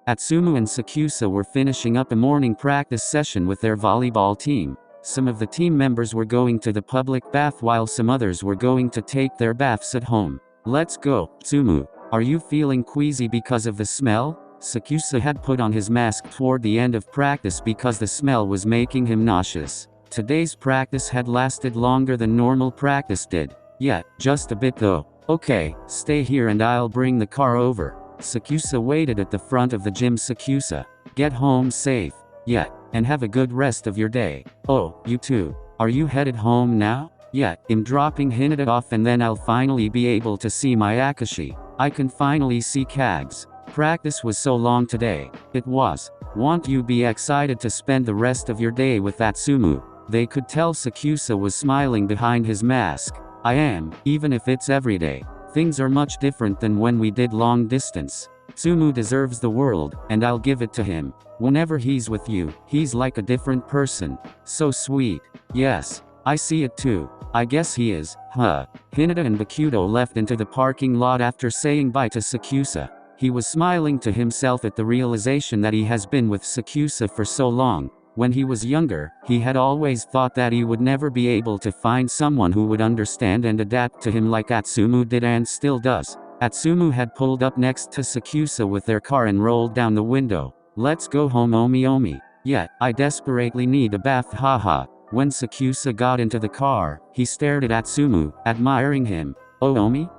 Atsumu and Sakusa were finishing up a morning practice session with their volleyball team. Some of the team members were going to the public bath while some others were going to take their baths at home. Let's go, Atsumu. Are you feeling queasy because of the smell? Sakusa had put on his mask toward the end of practice because the smell was making him nauseous. Today's practice had lasted longer than normal practice did. Yeah, just a bit though. Okay, stay here and I'll bring the car over. Sakusa waited at the front of the gym. Sakusa, get home safe. Yeah, and have a good rest of your day. Oh, you too. Are you headed home now? Yeah, I'm dropping Hinata off and then I'll finally be able to see my Akashi. I can finally see Kags. Practice was so long today. It was. Won't you be excited to spend the rest of your day with Atsumu? They could tell Sakusa was smiling behind his mask. I am, even if it's every day. Things are much different than when we did long distance. Atsumu deserves the world, and I'll give it to him. Whenever he's with you, he's like a different person. So sweet. Yes, I see it too. I guess he is, huh? Hinata and Bakuto left into the parking lot after saying bye to Sakusa. He was smiling to himself at the realization that he has been with Sakusa for so long. When he was younger, he had always thought that he would never be able to find someone who would understand and adapt to him like Atsumu did and still does. Atsumu had pulled up next to Sakusa with their car and rolled down the window. Let's go home, Omi. Yeah, I desperately need a bath, haha. When Sakusa got into the car, he stared at Atsumu, admiring him. Oh Omi?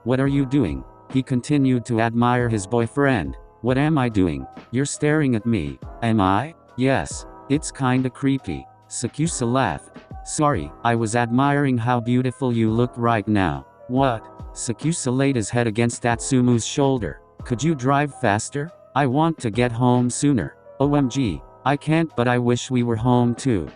What are you doing? He continued to admire his boyfriend. What am I doing? You're staring at me. Am I? Yes. It's kinda creepy. Sakusa laughed. Sorry, I was admiring how beautiful you look right now. What? Sakusa laid his head against Atsumu's shoulder. Could you drive faster? I want to get home sooner. OMG. I can't, but I wish we were home too.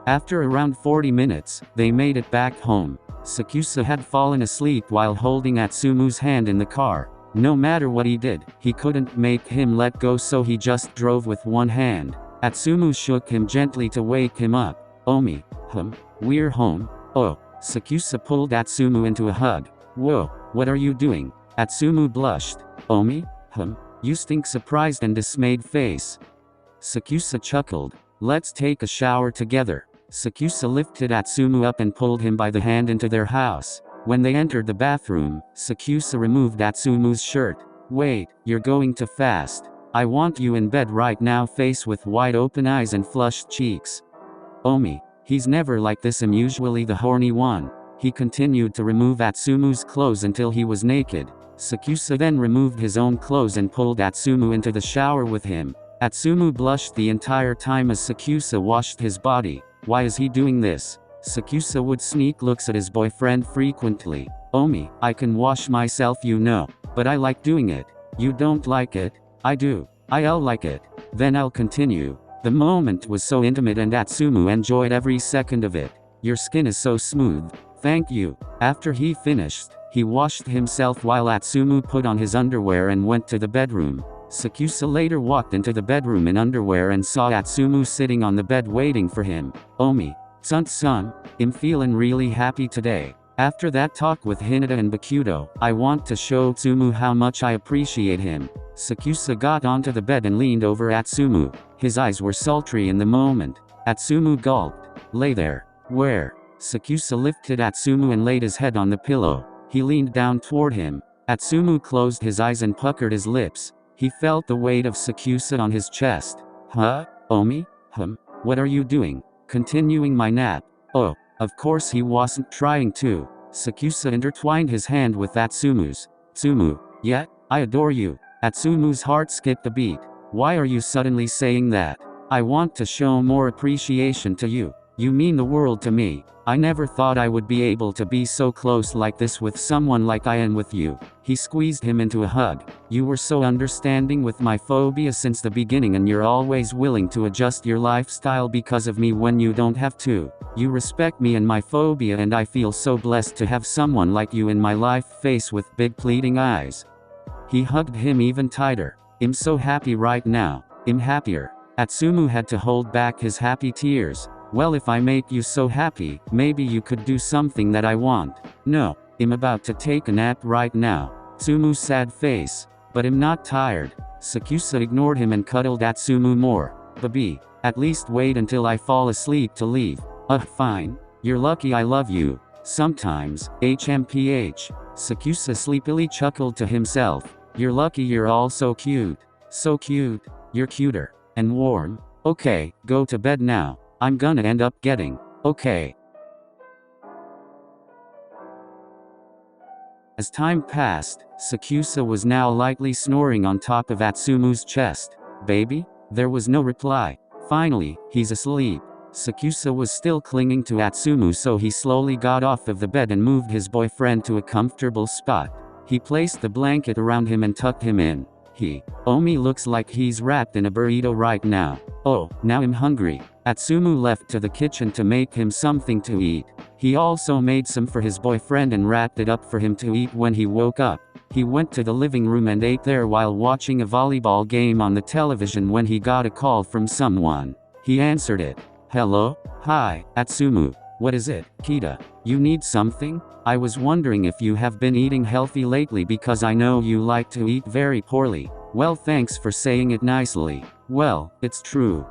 After around 40 minutes, they made it back home. Sakusa had fallen asleep while holding Atsumu's hand in the car. No matter what he did, he couldn't make him let go, so he just drove with one hand. Atsumu shook him gently to wake him up. Omi, we're home. Oh, Sakusa pulled Atsumu into a hug. Whoa, what are you doing? Atsumu blushed. Omi, you stink, surprised and dismayed face. Sakusa chuckled. Let's take a shower together. Sakusa lifted Atsumu up and pulled him by the hand into their house. When they entered the bathroom, Sakusa removed Atsumu's shirt. Wait, you're going too fast. I want you in bed right now, face with wide open eyes and flushed cheeks. Omi, he's never like this, I'm usually the horny one. He continued to remove Atsumu's clothes until he was naked. Sakusa then removed his own clothes and pulled Atsumu into the shower with him. Atsumu blushed the entire time as Sakusa washed his body. Why is he doing this? Sakusa would sneak looks at his boyfriend frequently. Omi, I can wash myself, you know. But I like doing it. You don't like it? I do. I'll like it. Then I'll continue. The moment was so intimate and Atsumu enjoyed every second of it. Your skin is so smooth. Thank you. After he finished, he washed himself while Atsumu put on his underwear and went to the bedroom. Sakusa later walked into the bedroom in underwear and saw Atsumu sitting on the bed waiting for him. Omi, son, I'm feeling really happy today. After that talk with Hinata and Bakuto, I want to show Atsumu how much I appreciate him. Sakusa got onto the bed and leaned over Atsumu. His eyes were sultry in the moment. Atsumu gulped. Lay there. Where? Sakusa lifted Atsumu and laid his head on the pillow. He leaned down toward him. Atsumu closed his eyes and puckered his lips. He felt the weight of Sakusa on his chest. Huh? Omi? What are you doing? Continuing my nap. Oh, of course he wasn't trying to. Sakusa intertwined his hand with Atsumu's. Atsumu, yeah, I adore you. Atsumu's heart skipped a beat. Why are you suddenly saying that? I want to show more appreciation to you. You mean the world to me. I never thought I would be able to be so close like this with someone like I am with you. He squeezed him into a hug. You were so understanding with my phobia since the beginning, and you're always willing to adjust your lifestyle because of me when you don't have to. You respect me and my phobia, and I feel so blessed to have someone like you in my life. Face with big pleading eyes. He hugged him even tighter. I'm so happy right now. I'm happier. Atsumu had to hold back his happy tears. Well, if I make you so happy, maybe you could do something that I want. No, I'm about to take a nap right now. Atsumu sad face. But I'm not tired. Sakusa ignored him and cuddled Atsumu more. Baby, at least wait until I fall asleep to leave. Fine. You're lucky I love you. Sometimes, HMPH. Sakusa sleepily chuckled to himself. You're lucky you're all so cute. So cute. You're cuter. And warm. Okay, go to bed now. I'm gonna end up getting. Okay. As time passed, Sakusa was now lightly snoring on top of Atsumu's chest. Baby? There was no reply. Finally, he's asleep. Sakusa was still clinging to Atsumu, so he slowly got off of the bed and moved his boyfriend to a comfortable spot. He placed the blanket around him and tucked him in. Omi looks like he's wrapped in a burrito right now. Oh, now I'm hungry. Atsumu left to the kitchen to make him something to eat. He also made some for his boyfriend and wrapped it up for him to eat when he woke up. He went to the living room and ate there while watching a volleyball game on the television when he got a call from someone. He answered it. Hello? Hi, Atsumu. What is it, Kita? You need something? I was wondering if you have been eating healthy lately because I know you like to eat very poorly. Well, thanks for saying it nicely. Well, it's true.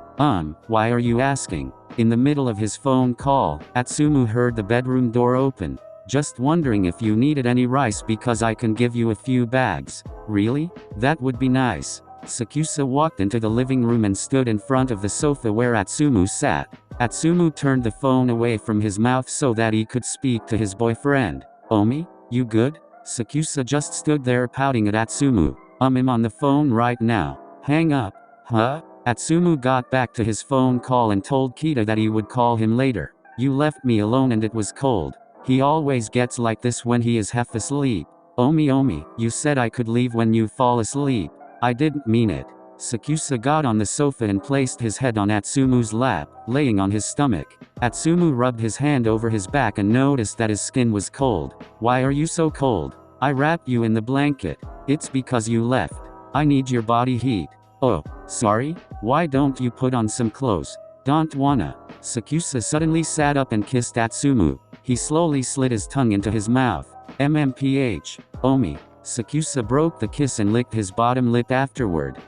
Why are you asking? In the middle of his phone call, Atsumu heard the bedroom door open. Just wondering if you needed any rice because I can give you a few bags. Really? That would be nice. Sakusa walked into the living room and stood in front of the sofa where Atsumu sat. Atsumu turned the phone away from his mouth so that he could speak to his boyfriend. Omi, you good? Sakusa just stood there pouting at Atsumu. I'm on the phone right now. Hang up. Huh? Atsumu got back to his phone call and told Kita that he would call him later. You left me alone and it was cold. He always gets like this when he is half asleep. Omi, you said I could leave when you fall asleep. I didn't mean it. Sakusa got on the sofa and placed his head on Atsumu's lap, laying on his stomach. Atsumu rubbed his hand over his back and noticed that his skin was cold. Why are you so cold? I wrapped you in the blanket. It's because you left. I need your body heat. Oh, sorry? Why don't you put on some clothes? Don't wanna. Sakusa suddenly sat up and kissed Atsumu. He slowly slid his tongue into his mouth. MMPH. Omi. Sakusa broke the kiss and licked his bottom lip afterward.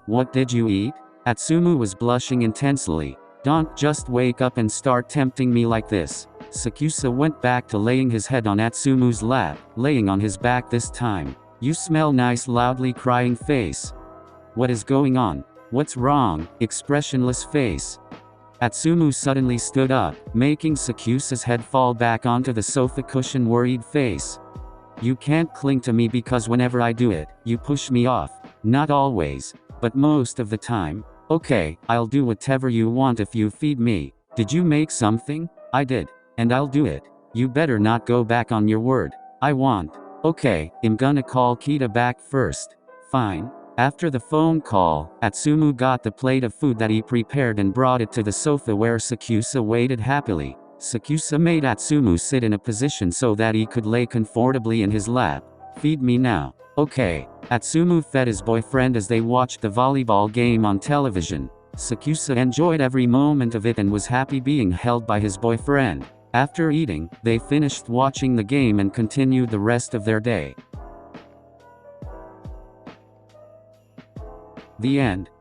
What did you eat? Atsumu was blushing intensely. Don't just wake up and start tempting me like this. Sakusa went back to laying his head on Atsumu's lap, laying on his back this time. You smell nice, loudly crying face. What is going on? What's wrong? Expressionless face. Atsumu suddenly stood up, making Sakusa's head fall back onto the sofa cushion, worried face. You can't cling to me because whenever I do it, you push me off. Not always, but most of the time. Okay, I'll do whatever you want if you feed me. Did you make something? I did. And I'll do it. You better not go back on your word. I won't. Okay, I'm gonna call Kita back first. Fine. After the phone call, Atsumu got the plate of food that he prepared and brought it to the sofa where Sakusa waited happily. Sakusa made Atsumu sit in a position so that he could lay comfortably in his lap. Feed me now. Okay. Atsumu fed his boyfriend as they watched the volleyball game on television. Sakusa enjoyed every moment of it and was happy being held by his boyfriend. After eating, they finished watching the game and continued the rest of their day. The end.